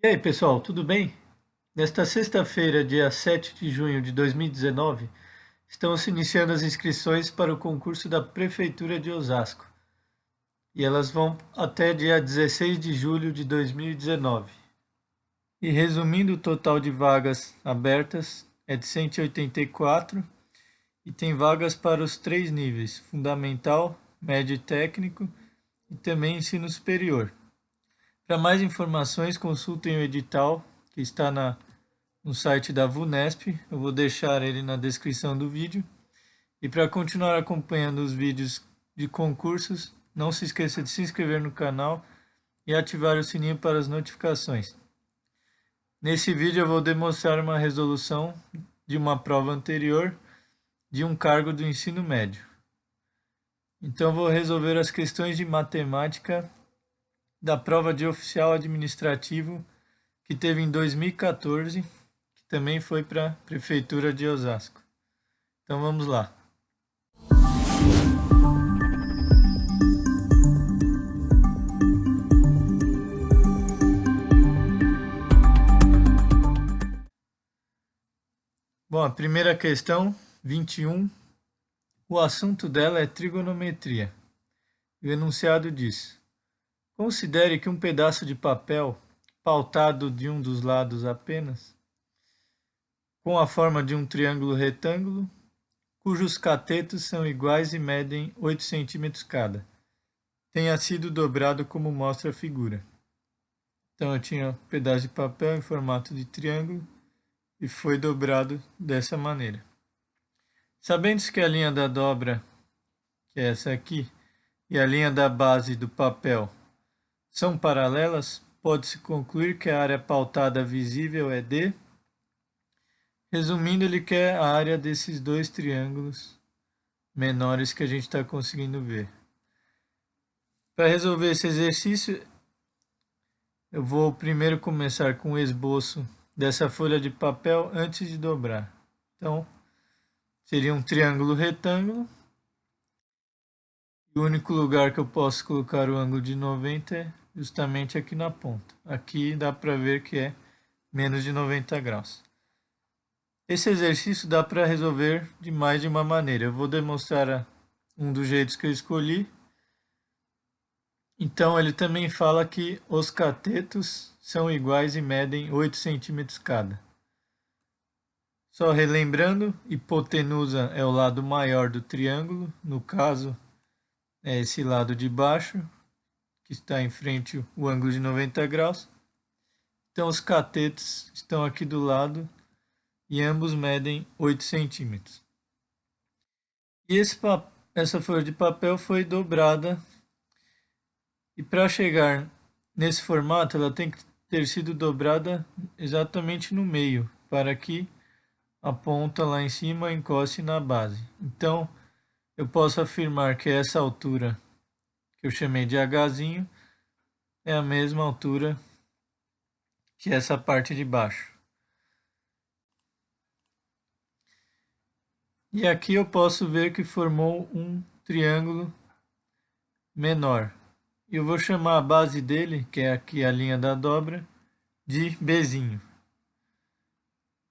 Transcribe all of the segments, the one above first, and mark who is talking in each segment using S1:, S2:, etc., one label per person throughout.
S1: E aí, pessoal, tudo bem? Nesta sexta-feira, dia 7 de junho de 2019, estão se iniciando as inscrições para o concurso da Prefeitura de Osasco. E elas vão até dia 16 de julho de 2019. E resumindo, o total de vagas abertas é de 184 e tem vagas para os três níveis: fundamental, médio e técnico e também ensino superior. Para mais informações, consultem o edital que está no site da VUNESP. Eu vou deixar ele na descrição do vídeo. E para continuar acompanhando os vídeos de concursos, não se esqueça de se inscrever no canal e ativar o sininho para as notificações. Nesse vídeo eu vou demonstrar uma resolução de uma prova anterior de um cargo do ensino médio. Então vou resolver as questões de matemática da prova de oficial administrativo que teve em 2014, que também foi para a Prefeitura de Osasco. Então vamos lá. Bom, a primeira questão, 21, o assunto dela é trigonometria. E o enunciado diz: considere que um pedaço de papel pautado de um dos lados apenas, com a forma de um triângulo retângulo, cujos catetos são iguais e medem 8 centímetros cada, tenha sido dobrado como mostra a figura. Então eu tinha um pedaço de papel em formato de triângulo e foi dobrado dessa maneira. Sabendo que a linha da dobra, que é essa aqui, e a linha da base do papel são paralelas, pode-se concluir que a área pautada visível é D. Resumindo, ele quer a área desses dois triângulos menores que a gente está conseguindo ver. Para resolver esse exercício, eu vou primeiro começar com o esboço dessa folha de papel antes de dobrar. Então, seria um triângulo retângulo. O único lugar que eu posso colocar o ângulo de 90 é justamente aqui na ponta. Aqui dá para ver que é menos de 90 graus. Esse exercício dá para resolver de mais de uma maneira. Eu vou demonstrar um dos jeitos que eu escolhi. Então, ele também fala que os catetos são iguais e medem 8 centímetros cada. Só relembrando, hipotenusa é o lado maior do triângulo, no caso, é esse lado de baixo, que está em frente ao ângulo de 90 graus. Então, os catetos estão aqui do lado e ambos medem 8 centímetros. E essa folha de papel foi dobrada. E para chegar nesse formato, ela tem que ter sido dobrada exatamente no meio, para que a ponta lá em cima encoste na base. Então, eu posso afirmar que essa altura, que eu chamei de Hzinho, é a mesma altura que essa parte de baixo. E aqui eu posso ver que formou um triângulo menor. Eu vou chamar a base dele, que é aqui a linha da dobra, de Bzinho.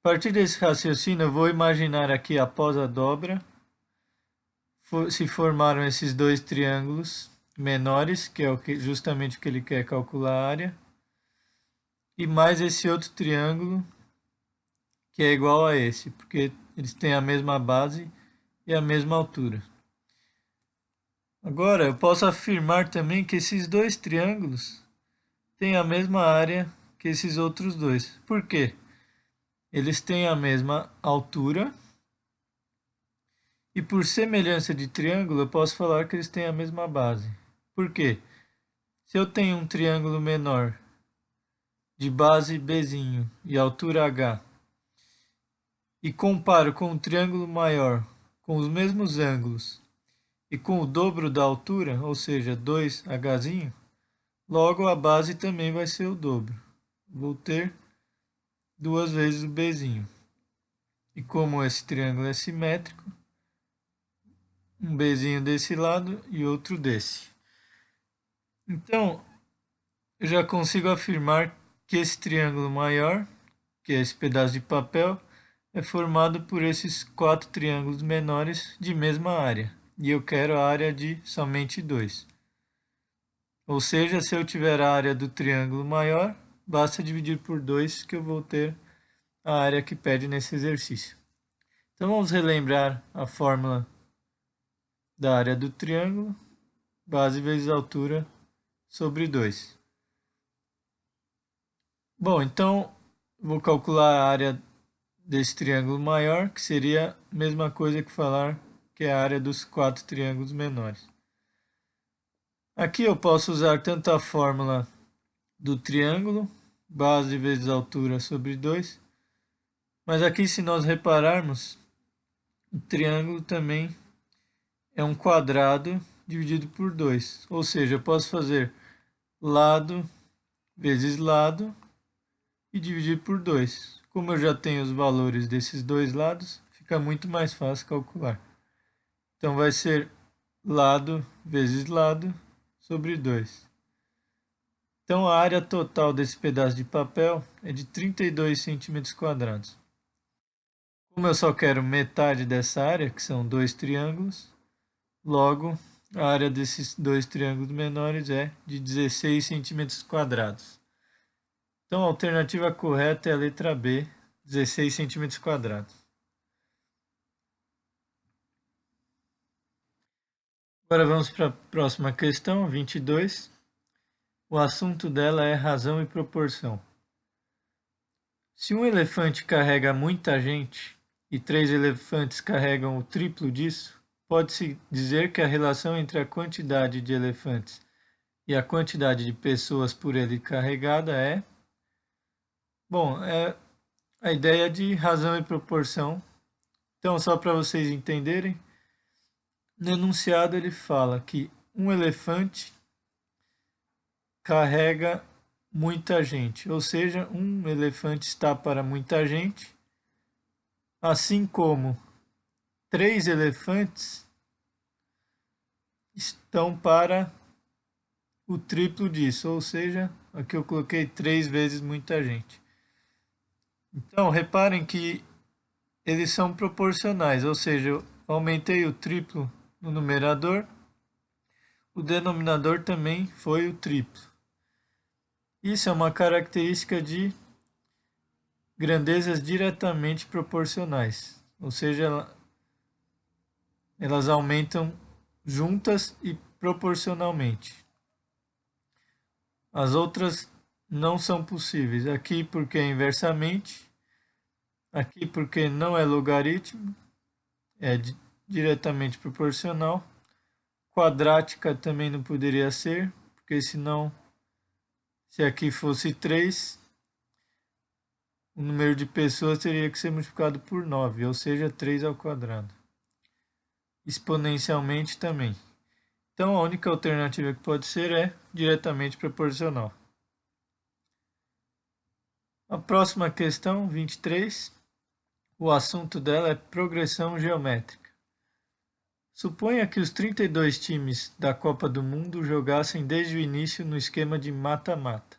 S1: A partir desse raciocínio, eu vou imaginar aqui após a dobra, se formaram esses dois triângulos menores, que é justamente o que ele quer calcular a área, e mais esse outro triângulo, que é igual a esse, porque eles têm a mesma base e a mesma altura. Agora, eu posso afirmar também que esses dois triângulos têm a mesma área que esses outros dois. Por quê? Eles têm a mesma altura. E por semelhança de triângulo, eu posso falar que eles têm a mesma base. Por quê? Se eu tenho um triângulo menor de base Bzinho e altura H, e comparo com um triângulo maior com os mesmos ângulos e com o dobro da altura, ou seja, 2Hzinho, logo a base também vai ser o dobro. Vou ter duas vezes o Bzinho. E como esse triângulo é simétrico, um Bzinho desse lado e outro desse. Então, eu já consigo afirmar que esse triângulo maior, que é esse pedaço de papel, é formado por esses 4 triângulos menores de mesma área. E eu quero a área de somente 2. Ou seja, se eu tiver a área do triângulo maior, basta dividir por 2 que eu vou ter a área que pede nesse exercício. Então vamos relembrar a fórmula da área do triângulo, base vezes altura sobre 2. Bom, então vou calcular a área desse triângulo maior, que seria a mesma coisa que falar que é a área dos 4 triângulos menores. Aqui eu posso usar tanto a fórmula do triângulo, base vezes altura sobre 2, mas aqui se nós repararmos, o triângulo também é um quadrado dividido por 2, ou seja, eu posso fazer lado vezes lado e dividir por 2. Como eu já tenho os valores desses dois lados, fica muito mais fácil calcular. Então vai ser lado vezes lado sobre 2. Então a área total desse pedaço de papel é de 32 centímetros quadrados. Como eu só quero metade dessa área, que são 2 triângulos, logo a área desses 2 triângulos menores é de 16 centímetros quadrados. Então a alternativa correta é a letra B, 16 centímetros quadrados. Agora vamos para a próxima questão, 22. O assunto dela é razão e proporção. Se um elefante carrega muita gente e 3 elefantes carregam o triplo disso, pode-se dizer que a relação entre a quantidade de elefantes e a quantidade de pessoas por ele carregada é... Bom, é a ideia de razão e proporção. Então, só para vocês entenderem, no enunciado ele fala que um elefante carrega muita gente, ou seja, um elefante está para muita gente, assim como 3 elefantes estão para o triplo disso, ou seja, aqui eu coloquei 3 vezes muita gente. Então, reparem que eles são proporcionais, ou seja, eu aumentei o triplo no numerador, o denominador também foi o triplo. Isso é uma característica de grandezas diretamente proporcionais, ou seja, elas aumentam juntas e proporcionalmente. As outras não são possíveis. Aqui porque é inversamente, aqui porque não é logaritmo, é diretamente proporcional. Quadrática também não poderia ser, porque senão, se aqui fosse 3, o número de pessoas teria que ser multiplicado por 9, ou seja, 3 ao quadrado. Exponencialmente também. Então, a única alternativa que pode ser é diretamente proporcional. A próxima questão, 23, o assunto dela é progressão geométrica. Suponha que os 32 times da Copa do Mundo jogassem desde o início no esquema de mata-mata,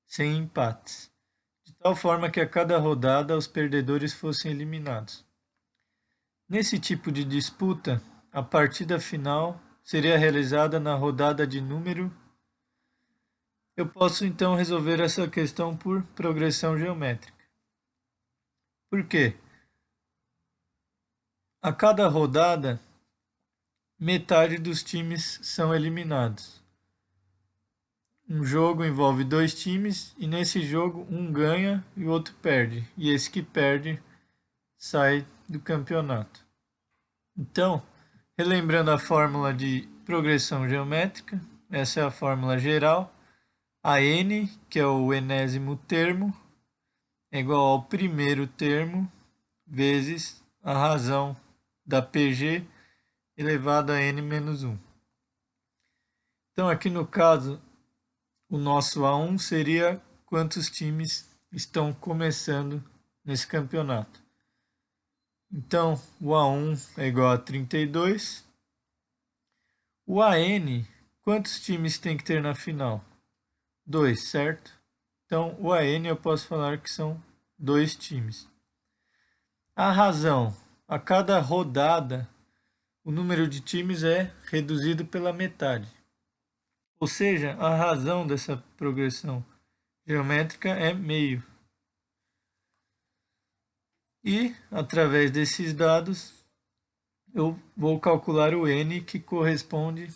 S1: sem empates, de tal forma que a cada rodada os perdedores fossem eliminados. Nesse tipo de disputa, a partida final seria realizada na rodada de número. Eu posso então resolver essa questão por progressão geométrica. Por quê? A cada rodada, metade dos times são eliminados. Um jogo envolve 2 times e nesse jogo um ganha e o outro perde. E esse que perde sai do campeonato. Então, relembrando a fórmula de progressão geométrica, essa é a fórmula geral. A n, que é o enésimo termo, é igual ao primeiro termo vezes a razão da PG elevado a n menos 1. Então, aqui no caso, o nosso A1 seria quantos times estão começando nesse campeonato. Então, o A1 é igual a 32. O AN, quantos times tem que ter na final? 2, certo? Então, o AN eu posso falar que são 2 times. A razão, a cada rodada, o número de times é reduzido pela metade. Ou seja, a razão dessa progressão geométrica é meio. E, através desses dados, eu vou calcular o N que corresponde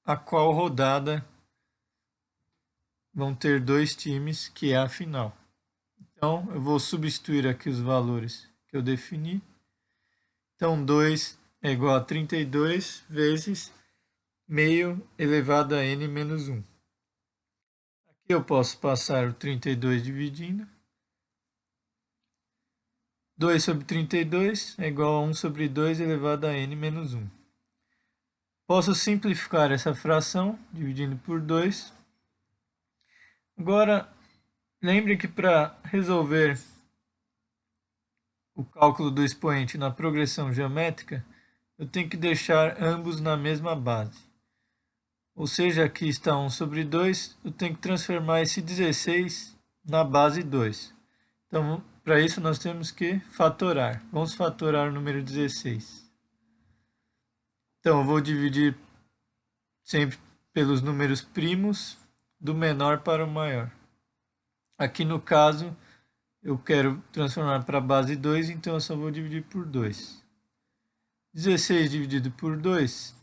S1: a qual rodada vão ter 2 times, que é a final. Então, eu vou substituir aqui os valores que eu defini. Então, 2 é igual a 32 vezes meio elevado a n menos 1. Aqui eu posso passar o 32 dividindo. 2 sobre 32 é igual a 1 sobre 2 elevado a n menos 1. Posso simplificar essa fração dividindo por 2. Agora, lembre que para resolver o cálculo do expoente na progressão geométrica, eu tenho que deixar ambos na mesma base. Ou seja, aqui está 1 sobre 2, eu tenho que transformar esse 16 na base 2. Então, para isso, nós temos que fatorar. Vamos fatorar o número 16. Então, eu vou dividir sempre pelos números primos, do menor para o maior. Aqui, no caso, eu quero transformar para a base 2, então eu só vou dividir por 2. 16 dividido por 2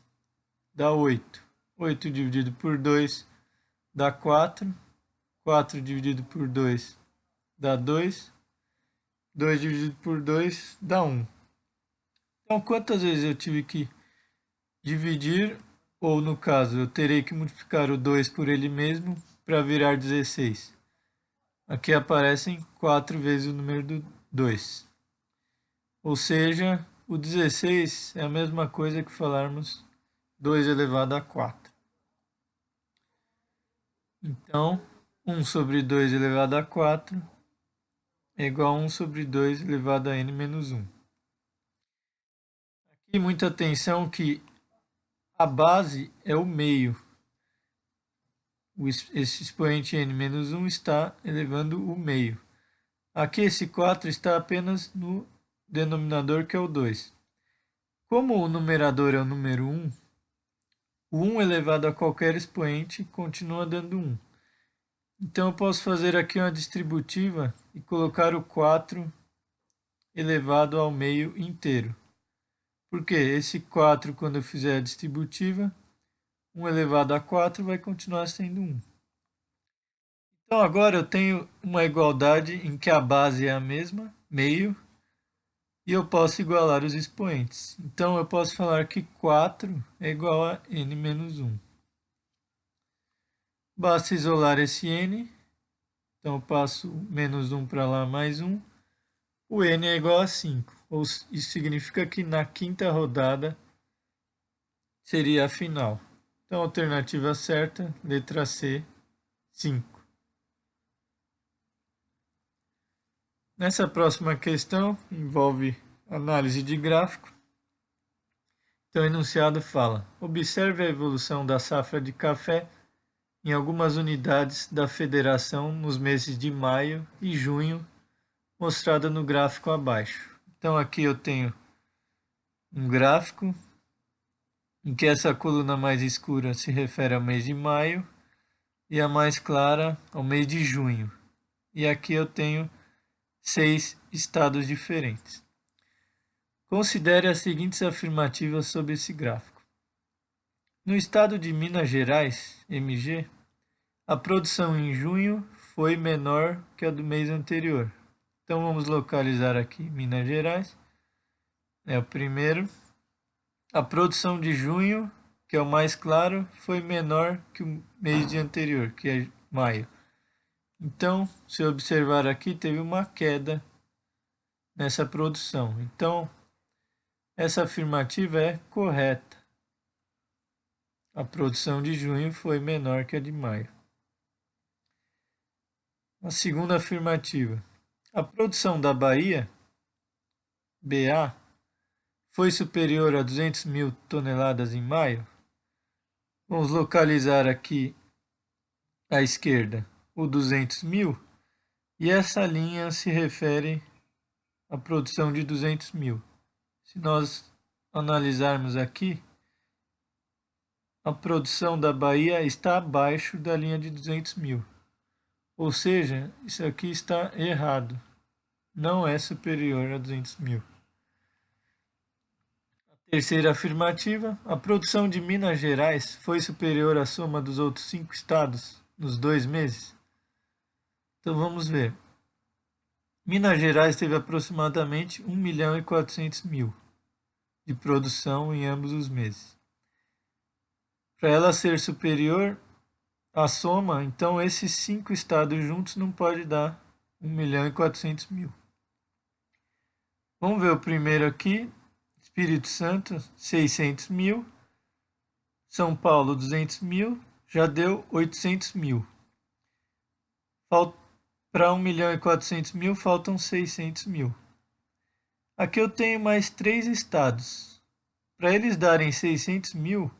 S1: dá 8. 8 dividido por 2 dá 4. 4 dividido por 2 dá 2. 2 dividido por 2 dá 1. Então, quantas vezes eu tive que dividir, ou no caso, eu terei que multiplicar o 2 por ele mesmo para virar 16? Aqui aparecem 4 vezes o número do 2. Ou seja, o 16 é a mesma coisa que falarmos 2 elevado a 4. Então, 1 sobre 2 elevado a 4 é igual a 1 sobre 2 elevado a n menos 1. Aqui, muita atenção que a base é o meio. Esse expoente n menos 1 está elevando o meio. Aqui, esse 4 está apenas no denominador, que é o 2. Como o numerador é o número 1, o 1 elevado a qualquer expoente continua dando 1. Então, eu posso fazer aqui uma distributiva e colocar o 4 elevado ao meio inteiro. Porque esse 4, quando eu fizer a distributiva, 1 elevado a 4 vai continuar sendo 1. Então, agora eu tenho uma igualdade em que a base é a mesma, meio, e eu posso igualar os expoentes. Então, eu posso falar que 4 é igual a n menos 1. Basta isolar esse n. Então, eu passo menos 1 para lá, mais 1. O n é igual a 5. Isso significa que na quinta rodada seria a final. Então, a alternativa certa, letra C, 5. Nessa próxima questão, envolve análise de gráfico. Então, o enunciado fala: observe a evolução da safra de café em algumas unidades da federação nos meses de maio e junho, mostrada no gráfico abaixo. Então, aqui eu tenho um gráfico em que essa coluna mais escura se refere ao mês de maio e a mais clara ao mês de junho. E aqui eu tenho 6 estados diferentes. Considere as seguintes afirmativas sobre esse gráfico. No estado de Minas Gerais, MG, a produção em junho foi menor que a do mês anterior. Então vamos localizar aqui Minas Gerais. É o primeiro. A produção de junho, que é o mais claro, foi menor que o mês anterior, que é maio. Então, se observar aqui, teve uma queda nessa produção. Então, essa afirmativa é correta. A produção de junho foi menor que a de maio. A segunda afirmativa. A produção da Bahia, BA, foi superior a 200 mil toneladas em maio. Vamos localizar aqui à esquerda o 200 mil. E essa linha se refere à produção de 200 mil. Se nós analisarmos aqui, a produção da Bahia está abaixo da linha de 200 mil. Ou seja, isso aqui está errado. Não é superior a 200 mil. Terceira afirmativa, a produção de Minas Gerais foi superior à soma dos outros 5 estados nos 2 meses? Então vamos ver. Minas Gerais teve aproximadamente 1.400.000 de produção em ambos os meses. Para ela ser superior à soma, então esses 5 estados juntos não pode dar 1.400.000. Vamos ver o primeiro aqui. Espírito Santo, 600 mil. São Paulo, 200 mil. Já deu 800 mil. Para 1.400.000, faltam 600 mil. Aqui eu tenho mais 3 estados. Para eles darem 600 mil,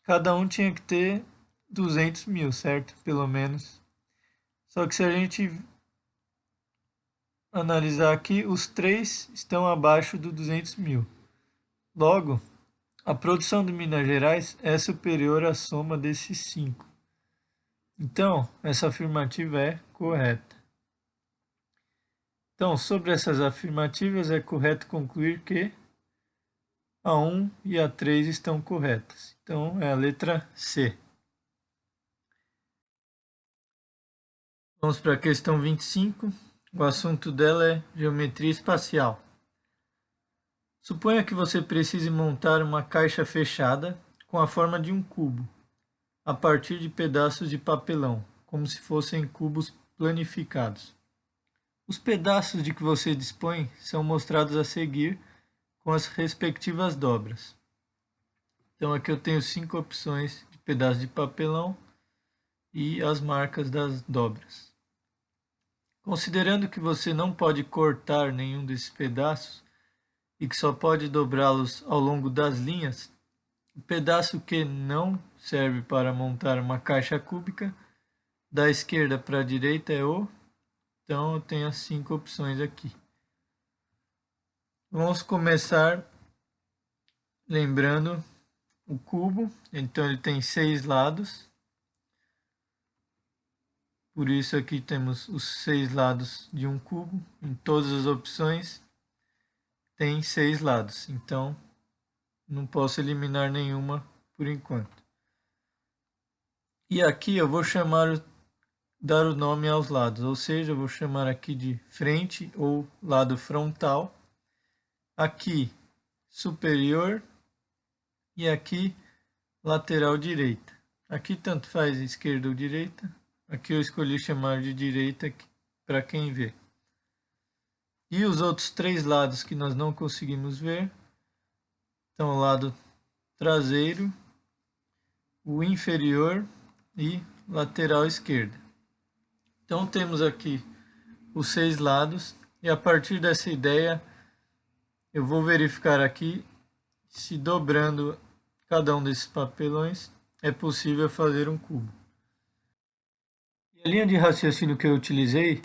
S1: cada um tinha que ter 200 mil, certo? Pelo menos. Só que se a gente analisar aqui, os 3 estão abaixo do 200 mil. Logo, a produção de Minas Gerais é superior à soma desses 5. Então, essa afirmativa é correta. Então, sobre essas afirmativas, é correto concluir que a 1 e a 3 estão corretas. Então, é a letra C. Vamos para a questão 25. O assunto dela é geometria espacial. Suponha que você precise montar uma caixa fechada com a forma de um cubo, a partir de pedaços de papelão, como se fossem cubos planificados. Os pedaços de que você dispõe são mostrados a seguir com as respectivas dobras. Então aqui eu tenho 5 opções de pedaços de papelão e as marcas das dobras. Considerando que você não pode cortar nenhum desses pedaços e que só pode dobrá-los ao longo das linhas, o pedaço que não serve para montar uma caixa cúbica, da esquerda para a direita é o... Então eu tenho as 5 opções aqui. Vamos começar lembrando o cubo. Então ele tem 6 lados. Por isso aqui temos os 6 lados de um cubo. Em todas as opções tem 6 lados. Então não posso eliminar nenhuma por enquanto. E aqui eu vou dar o nome aos lados, ou seja, eu vou chamar aqui de frente ou lado frontal, aqui superior e aqui lateral direita. Aqui tanto faz esquerda ou direita, aqui eu escolhi chamar de direita para quem vê. E os outros 3 lados que nós não conseguimos ver, então o lado traseiro, o inferior e lateral esquerda. Então temos aqui os 6 lados e a partir dessa ideia eu vou verificar aqui se dobrando cada um desses papelões é possível fazer um cubo. E a linha de raciocínio que eu utilizei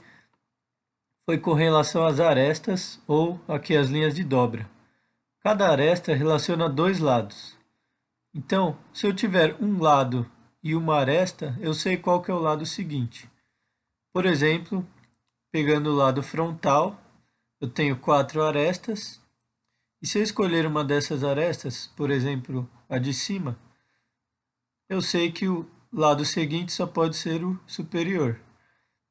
S1: foi com relação às arestas ou aqui as linhas de dobra. Cada aresta relaciona 2 lados. Então, se eu tiver um lado e uma aresta, eu sei qual que é o lado seguinte. Por exemplo, pegando o lado frontal, eu tenho 4 arestas, e se eu escolher uma dessas arestas, por exemplo, a de cima, eu sei que o lado seguinte só pode ser o superior.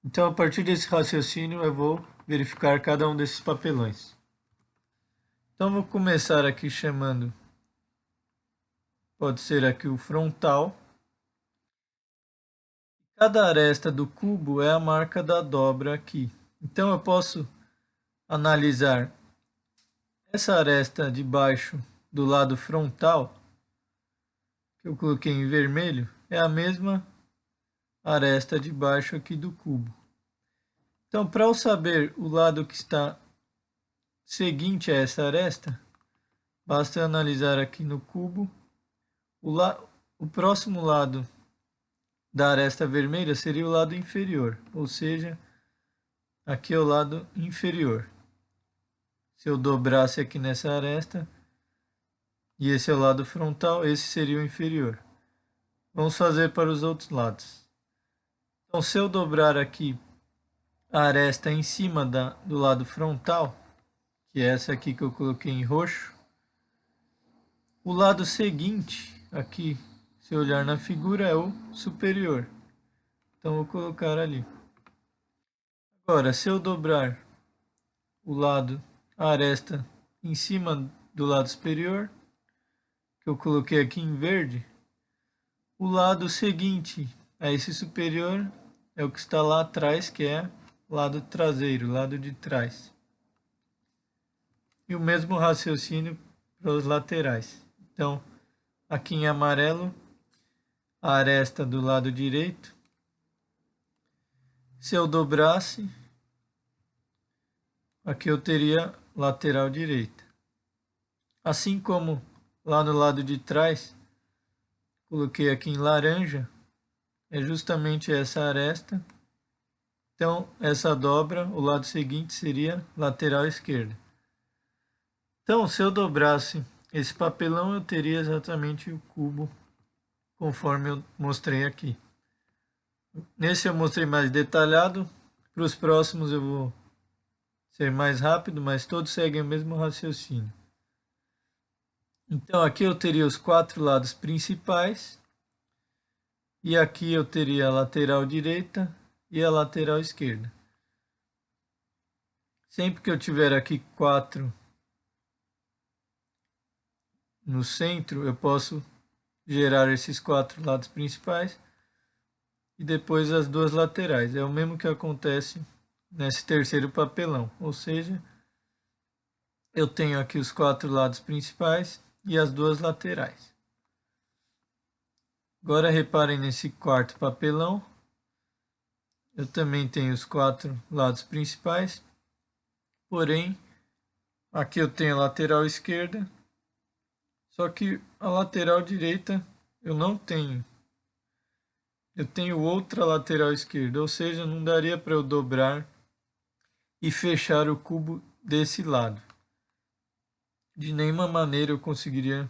S1: Então, a partir desse raciocínio, eu vou verificar cada um desses papelões. Então, vou começar aqui chamando, pode ser aqui o frontal. Cada aresta do cubo é a marca da dobra aqui. Então eu posso analisar essa aresta de baixo do lado frontal, que eu coloquei em vermelho, é a mesma aresta de baixo aqui do cubo. Então, para eu saber o lado que está seguinte a essa aresta, basta eu analisar aqui no cubo. O próximo lado da aresta vermelha seria o lado inferior, ou seja, aqui é o lado inferior. Se eu dobrasse aqui nessa aresta, e esse é o lado frontal, esse seria o inferior. Vamos fazer para os outros lados. Então, se eu dobrar aqui a aresta em cima do lado frontal, que é essa aqui que eu coloquei em roxo, o lado seguinte, aqui, se eu olhar na figura, é o superior. Então, vou colocar ali. Agora, se eu dobrar a aresta em cima do lado superior, que eu coloquei aqui em verde, o lado seguinte a esse superior é o que está lá atrás, que é o lado traseiro, lado de trás. E o mesmo raciocínio para os laterais. Então, aqui em amarelo, a aresta do lado direito. Se eu dobrasse, aqui eu teria lateral direita. Assim como lá no lado de trás, coloquei aqui em laranja, é justamente essa aresta. Então, essa dobra, o lado seguinte seria lateral esquerda. Então, se eu dobrasse esse papelão, eu teria exatamente o cubo, conforme eu mostrei aqui. Nesse eu mostrei mais detalhado. Para os próximos eu vou ser mais rápido, mas todos seguem o mesmo raciocínio. Então, aqui eu teria os 4 lados principais. E aqui eu teria a lateral direita e a lateral esquerda. Sempre que eu tiver aqui 4 no centro, eu posso gerar esses 4 lados principais e depois as 2 laterais. É o mesmo que acontece nesse terceiro papelão, ou seja, eu tenho aqui os 4 lados principais e as 2 laterais. Agora reparem nesse quarto papelão, eu também tenho os 4 lados principais, porém aqui eu tenho a lateral esquerda, só que a lateral direita eu não tenho. Eu tenho outra lateral esquerda, ou seja, não daria para eu dobrar e fechar o cubo desse lado. De nenhuma maneira eu conseguiria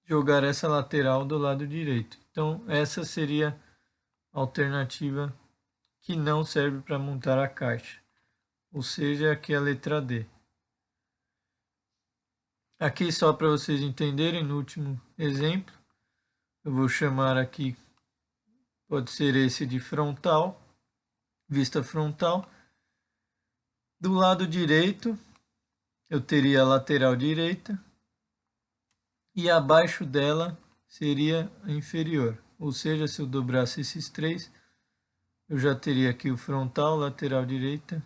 S1: jogar essa lateral do lado direito. Então, essa seria a alternativa que não serve para montar a caixa, ou seja, aqui a letra D. Aqui, só para vocês entenderem, no último exemplo, eu vou chamar aqui, pode ser esse de frontal, vista frontal. Do lado direito, eu teria a lateral direita e abaixo dela seria a inferior. Ou seja, se eu dobrasse esses 3, eu já teria aqui o frontal, lateral direita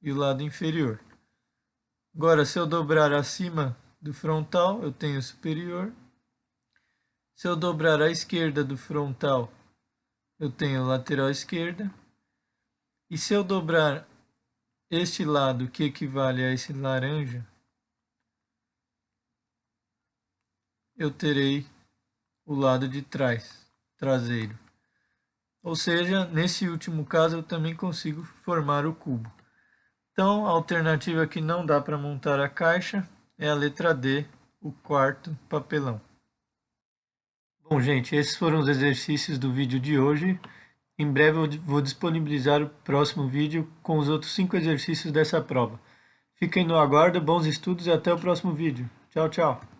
S1: e o lado inferior. Agora, se eu dobrar acima do frontal, eu tenho o superior. Se eu dobrar à esquerda do frontal, eu tenho a lateral esquerda. E se eu dobrar este lado, que equivale a esse laranja, eu terei o lado de trás, traseiro. Ou seja, nesse último caso eu também consigo formar o cubo. Então, a alternativa que não dá para montar a caixa é a letra D, o quarto papelão. Bom, gente, esses foram os exercícios do vídeo de hoje. Em breve eu vou disponibilizar o próximo vídeo com os outros 5 exercícios dessa prova. Fiquem no aguardo, bons estudos e até o próximo vídeo. Tchau, tchau!